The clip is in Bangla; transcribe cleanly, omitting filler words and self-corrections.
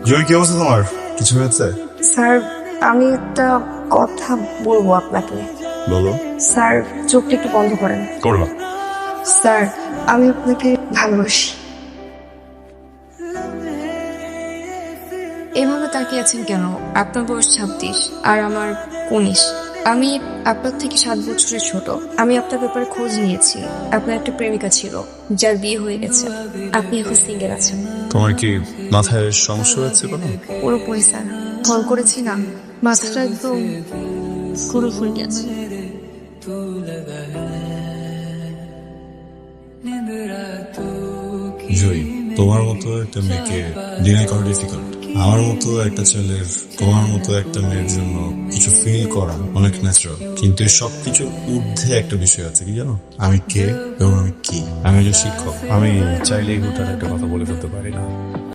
জয়, কি অবস্থা তোমার? কিছু হয়েছে? স্যার, আমি একটা কথা বলবো আপনাকে। বলো। স্যার, চোখটা একটু বন্ধ করেন। করবা? স্যার, আমি আপনাকে ভালোবাসি। এভাবে তাকিয়ে আছেন কেন? আপনার বয়স 26 আর আমার 19। আমি আপনার থেকে 7 বছরের ছোট। আমি আপনার ব্যাপারে খোঁজ নিয়েছি। আপনার একটা প্রেমিকা ছিল, যার বিয়ে হয়ে গেছে। আপনি এখন সিঙ্গেল আছেন। তোমার কি মাথায় সমস্যা হয়েছে কোনো? পুরোপুরি স্যার। ফোন করেছি না, মাথাটা একদম পুরো ফুলে গেছে। জয়ী, তোমার মতো একটা মেয়েকে ডিনাই করা ডিফিকাল্ট। আমার মতো একটা ছেলের তোমার মতো একটা মেয়ের জন্য কিছু ফিল করা অনেক ন্যাচারাল, কিন্তু এই সবকিছুর ঊর্ধ্বে একটা বিষয় আছে, কি জানো? আমি কে এবং আমি কি। আমি একজন শিক্ষক। আমি চাইলেই হুটার একটা কথা বলে ফেলতে পারি না।